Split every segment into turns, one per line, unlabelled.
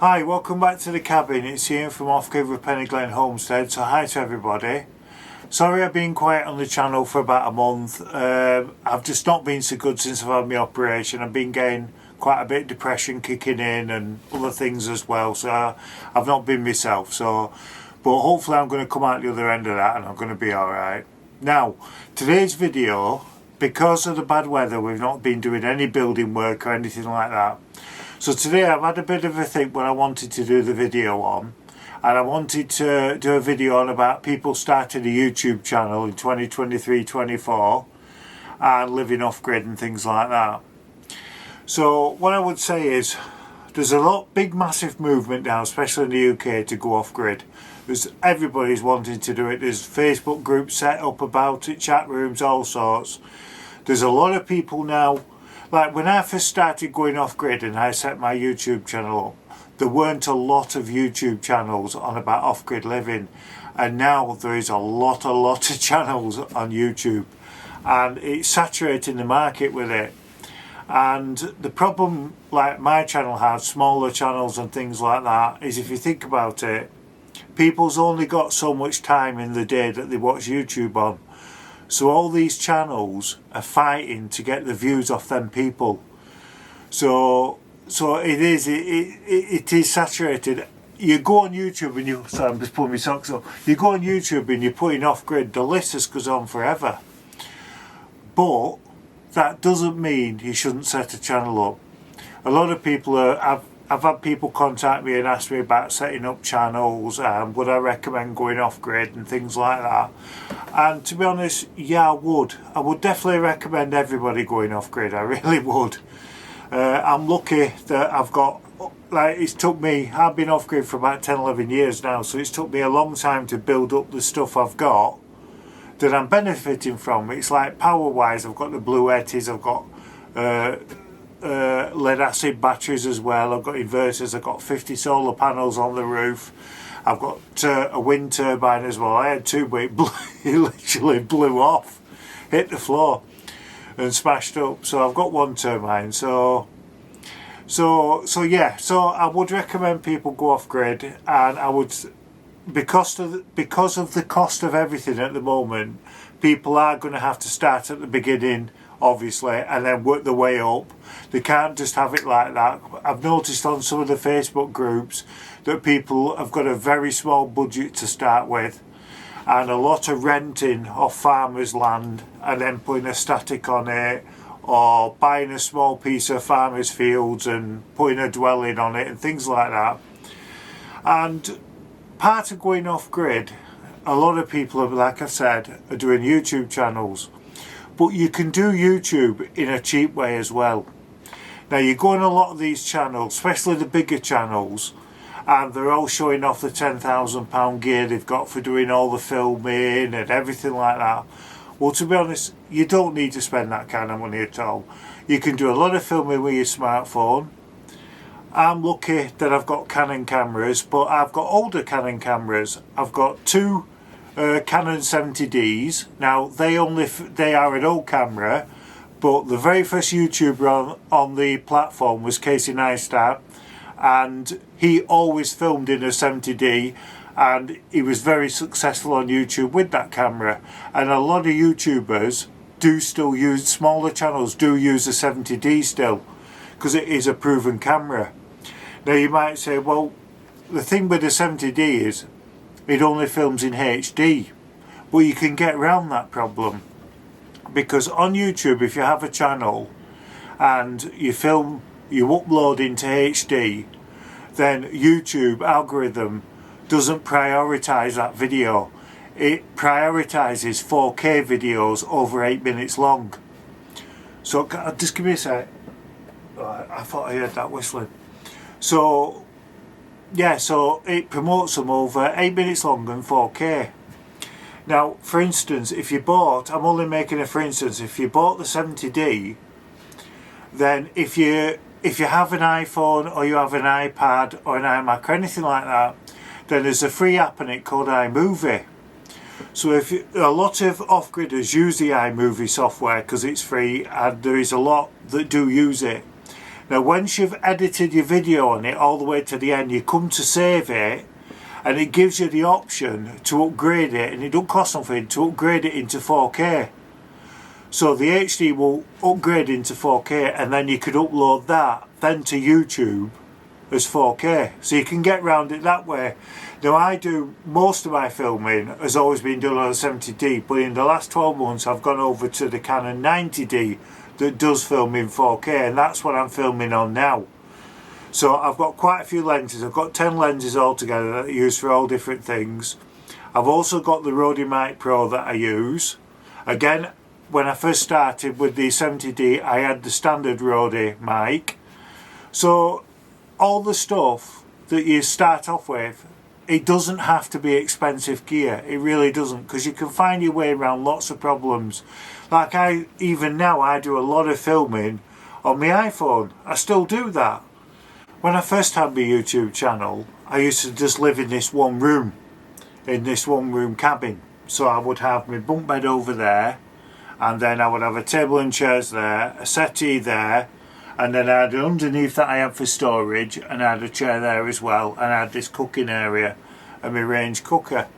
Hi, welcome back to the cabin. It's Ian from Off-Grid with Peniglen Homestead. So hi to everybody. Sorry I've been quiet on the channel for about a month. I've just not been so good since I've had my operation. I've been getting quite a bit of depression kicking in and other things as well. So I've not been myself. But hopefully I'm going to come out the other end of that and I'm going to be alright. Now, today's video, because of the bad weather, we've not been doing any building work or anything like that. So today I've had a bit of a think what I wanted to do the video on, and I wanted to do a video on about people starting a YouTube channel in 2023-24 and living off-grid and things like that. So what I would say is there's a big massive movement now, especially in the UK, to go off-grid. Everybody's wanting to do it. There's Facebook groups set up about it, chat rooms, all sorts. There's a lot of people now. Like when I first started going off-grid and I set my YouTube channel up, there weren't a lot of YouTube channels on about off-grid living, and now there is a lot of channels on YouTube, and it's saturating the market with it. And the problem, like my channel has, smaller channels and things like that, is if you think about it, people's only got so much time in the day that they watch YouTube on. So all these channels are fighting to get the views off them people. So it is saturated. You go on YouTube and sorry, I'm just pulling my socks up. You go on YouTube and you're putting off-grid, the list just goes on forever. But that doesn't mean you shouldn't set a channel up. A lot of people I've had people contact me and ask me about setting up channels, would I recommend going off-grid and things like that. And to be honest, yeah, I would. I would definitely recommend everybody going off-grid, I really would. I'm lucky that I've got, like, it's took me, I've been off-grid for about 10-11 years now, so it's took me a long time to build up the stuff I've got that I'm benefiting from. It's like power-wise, I've got the Blue Etis, I've got lead acid batteries as well, I've got inverters, I've got 50 solar panels on the roof, I've got a wind turbine as well. I had two, but it literally blew off, hit the floor and smashed up. So I've got one turbine. So yeah, so I would recommend people go off grid, and I would, because of the cost of everything at the moment, people are going to have to start at the beginning, obviously, and then work their way up. They can't just have it like that. I've noticed on some of the Facebook groups that people have got a very small budget to start with, and a lot of renting off farmers' land and then putting a static on it, or buying a small piece of farmers' fields and putting a dwelling on it and things like that. And part of going off grid, a lot of people, like I said, are doing YouTube channels. But you can do YouTube in a cheap way as well. Now you go on a lot of these channels, especially the bigger channels, and they're all showing off the £10,000 gear they've got for doing all the filming and everything like that. Well, to be honest, you don't need to spend that kind of money at all. You can do a lot of filming with your smartphone. I'm lucky that I've got Canon cameras, but I've got older Canon cameras. I've got two Canon 70Ds. Now they are an old camera, but the very first YouTuber on the platform was Casey Neistat, and he always filmed in a 70D, and he was very successful on YouTube with that camera. And a lot of YouTubers do still use, smaller channels do use a 70D still, because it is a proven camera. Now you might say, well, the thing with the 70D is it only films in HD. But you can get around that problem, because on YouTube, if you have a channel and you upload into HD, then YouTube algorithm doesn't prioritize that video. It prioritizes 4K videos over 8 minutes long. So just give me a sec. I thought I heard that whistling. So yeah, so it promotes them over 8 minutes long and 4K. Now, for instance, if you bought, I'm only making a for instance, if you bought the 70D, then if you have an iPhone or you have an iPad or an iMac or anything like that, then there's a free app in it called iMovie. So a lot of off-gridders use the iMovie software because it's free, and there is a lot that do use it. Now once you've edited your video on it all the way to the end, you come to save it, and it gives you the option to upgrade it, and it don't cost nothing to upgrade it into 4K. So the HD will upgrade into 4K, and then you could upload that then to YouTube as 4K. So you can get around it that way. Now I do, most of my filming has always been done on a 70D, but in the last 12 months I've gone over to the Canon 90D that does film in 4K, and that's what I'm filming on now. So I've got quite a few lenses. I've got 10 lenses altogether that I use for all different things. I've also got the Rode Mic Pro that I use. Again, when I first started with the 70D, I had the standard Rode mic. So all the stuff that you start off with, it doesn't have to be expensive gear. It really doesn't, because you can find your way around lots of problems. Like even now I do a lot of filming on my iPhone. I still do that. When I first had my YouTube channel, I used to just live in this one room cabin. So I would have my bunk bed over there, and then I would have a table and chairs there, a settee there, and then I had underneath that I had for storage, and I had a chair there as well, and I had this cooking area and my range cooker.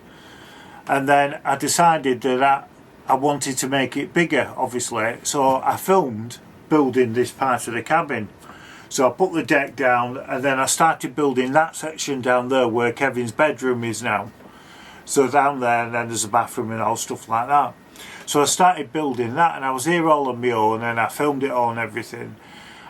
And then I decided that I wanted to make it bigger, obviously, so I filmed building this part of the cabin. So I put the deck down, and then I started building that section down there where Kevin's bedroom is now. So down there, and then there's a bathroom and all stuff like that. So I started building that, and I was here all on my own, and I filmed it all and everything.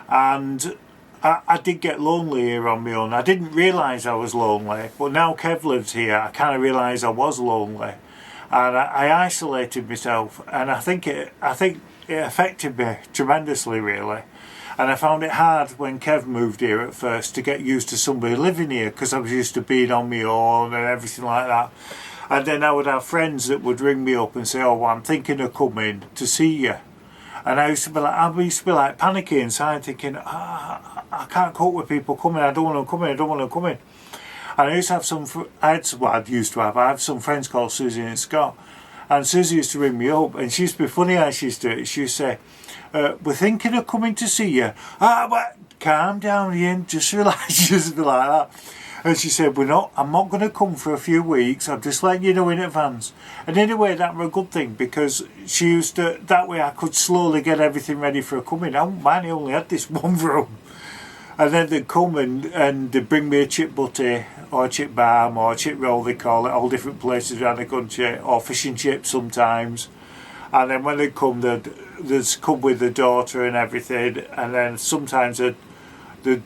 And I did get lonely here on my own. I didn't realise I was lonely, but now Kev lives here, I kind of realised I was lonely. And I isolated myself, and I think it affected me tremendously, really. And I found it hard when Kev moved here at first to get used to somebody living here, because I was used to being on my own and everything like that. And then I would have friends that would ring me up and say, oh, well, I'm thinking of coming to see you. And I used to be like panicking inside, thinking, I can't cope with people coming, I don't want them coming, I don't want them coming. And I used to have I have some friends called Susie and Scott. And Susie used to ring me up, and she used to be funny how she used to do it. She used to say, we're thinking of coming to see you. But calm down, Ian, just relax. She used to be like that. And she said, I'm not going to come for a few weeks, I'm just letting you know in advance. And anyway, that was a good thing, because she used to, that way I could slowly get everything ready for her coming. I only had this one room. And then they'd come and they'd bring me a chip butty, or a chip balm, or a chip roll, they call it, all different places around the country, or fish and chips sometimes. And then when they'd come, they'd come with the daughter and everything, and then sometimes they'd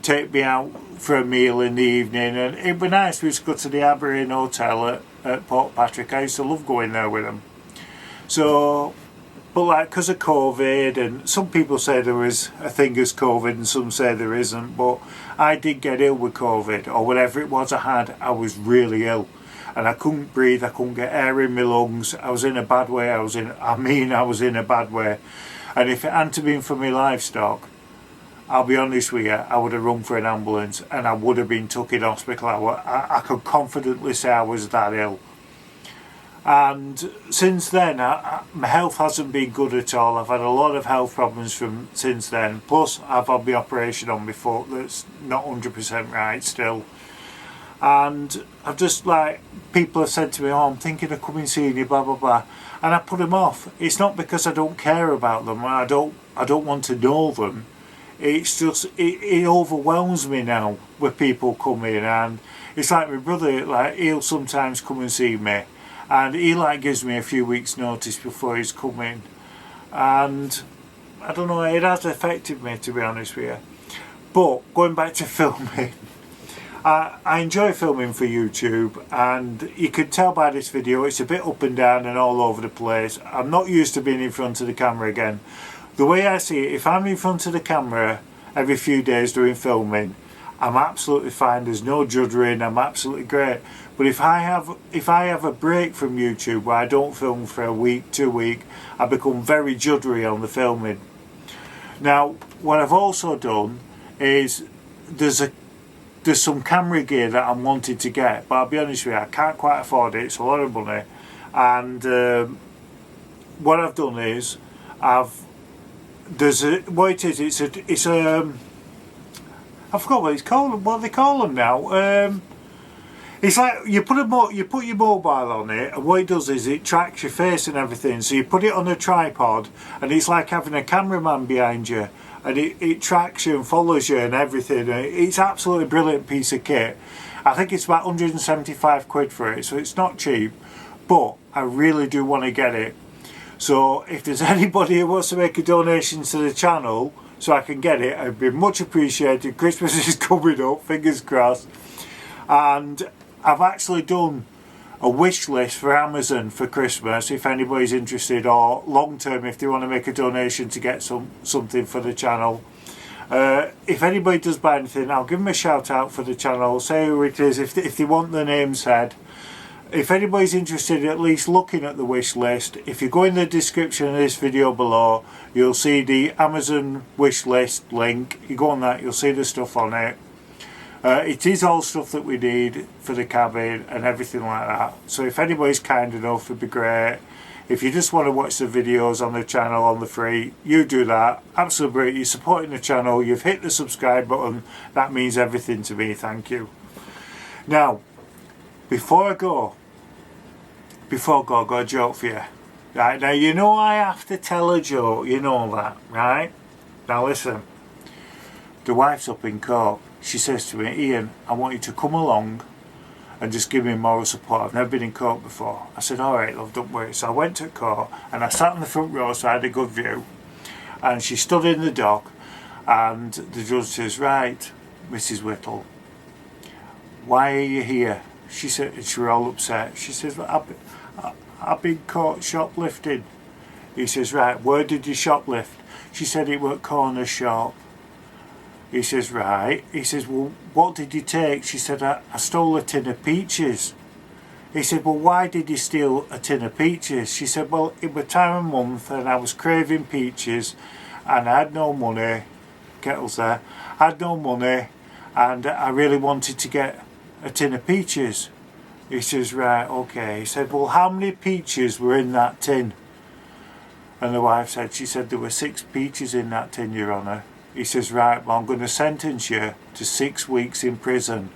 take me out for a meal in the evening, and it'd be nice. We used to go to the Aberdeen Hotel at Port Patrick. I used to love going there with them. So, but like, because of COVID, and some people say there is a thing as COVID and some say there isn't, but I did get ill with COVID, or whatever it was I had. I was really ill, and I couldn't breathe, I couldn't get air in my lungs. I was in a bad way. I was in a bad way. And if it hadn't been for my livestock, I'll be honest with you, I would have run for an ambulance, and I would have been took in hospital. I could confidently say I was that ill. And since then, my health hasn't been good at all. I've had a lot of health problems since then. Plus, I've had the operation on my foot that's not 100% right still. And I've just, like, people have said to me, oh, I'm thinking of coming seeing you, blah, blah, blah. And I put them off. It's not because I don't care about them, I don't want to know them. It's just, it overwhelms me now with people coming, and it's like my brother, like, he'll sometimes come and see me, and he like gives me a few weeks notice before he's coming, and I don't know, it has affected me, to be honest with you. But going back to filming, I enjoy filming for YouTube, and you can tell by this video it's a bit up and down and all over the place. I'm not used to being in front of the camera again. The way I see it, if I'm in front of the camera every few days doing filming, I'm absolutely fine. There's no juddering. I'm absolutely great. But if I have a break from YouTube where I don't film for a week, 2 weeks, I become very juddery on the filming. Now, what I've also done is there's some camera gear that I'm wanting to get, but I'll be honest with you, I can't quite afford it. It's a lot of money. And what I've done is it's I forgot what it's called. What they call them now. It's like you put your mobile on it, and what it does is it tracks your face and everything. So you put it on a tripod, and it's like having a cameraman behind you, and it tracks you and follows you and everything. It's absolutely brilliant piece of kit. I think it's about 175 quid for it, so it's not cheap, but I really do want to get it. So if there's anybody who wants to make a donation to the channel so I can get it, it'd be much appreciated. Christmas is coming up, fingers crossed. And I've actually done a wish list for Amazon for Christmas if anybody's interested, or long term if they want to make a donation to get something for the channel. If anybody does buy anything, I'll give them a shout out for the channel, say who it is if they want their name said. If anybody's interested in at least looking at the wish list, if you go in the description of this video below, you'll see the Amazon wish list link. You go on that, you'll see the stuff on it. It is all stuff that we need for the cabin and everything like that. So if anybody's kind enough, it'd be great. If you just want to watch the videos on the channel on the free, you do that. Absolutely brilliant. You're supporting the channel. You've hit the subscribe button. That means everything to me. Thank you. Now, before I go, I've got a joke for you. Right, now you know I have to tell a joke. You know that, right? Now listen. The wife's up in court. She says to me, Ian, I want you to come along and just give me moral support. I've never been in court before. I said, all right, love, don't worry. So I went to court and I sat in the front row so I had a good view. And she stood in the dock and the judge says, right, Mrs. Whittle, why are you here? She said, and she was all upset. She says, well, I've been caught shoplifting. He says, right, where did you shoplift? She said it was corner shop. He says, right. He says, well, what did you take? She said, I stole a tin of peaches. He said, well, why did you steal a tin of peaches? She said, well, it was time of month and I was craving peaches and I had no money. Kettle's there. I had no money and I really wanted to get a tin of peaches. He says, right, okay. He said, well, how many peaches were in that tin? And the wife said, she said, there were 6 peaches in that tin, Your Honour. He says, right, well, I'm going to sentence you to 6 weeks in prison.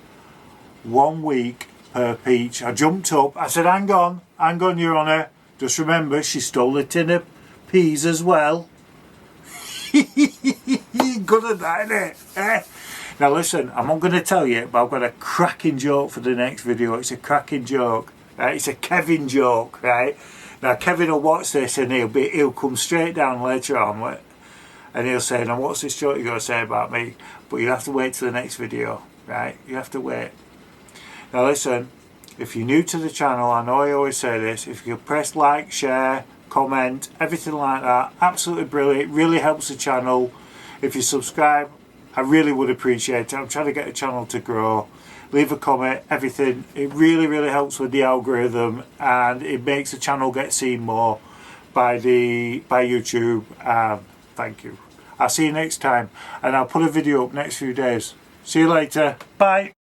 1 week per peach. I jumped up. I said, hang on, Your Honour. Just remember, she stole a tin of peas as well. Good at that, innit? Eh? Now listen, I'm not going to tell you, but I've got a cracking joke for the next video. It's a cracking joke. Right? It's a Kevin joke, right? Now Kevin will watch this and he'll come straight down later on. And he'll say, now what's this joke you're going to say about me? But you have to wait till the next video, right? You have to wait. Now listen, if you're new to the channel, I know I always say this, if you press like, share, comment, everything like that, absolutely brilliant. It really helps the channel. If you subscribe, I really would appreciate it. I'm trying to get the channel to grow. Leave a comment, everything. It really, really helps with the algorithm and it makes the channel get seen more by YouTube. Thank you. I'll see you next time and I'll put a video up next few days. See you later. Bye.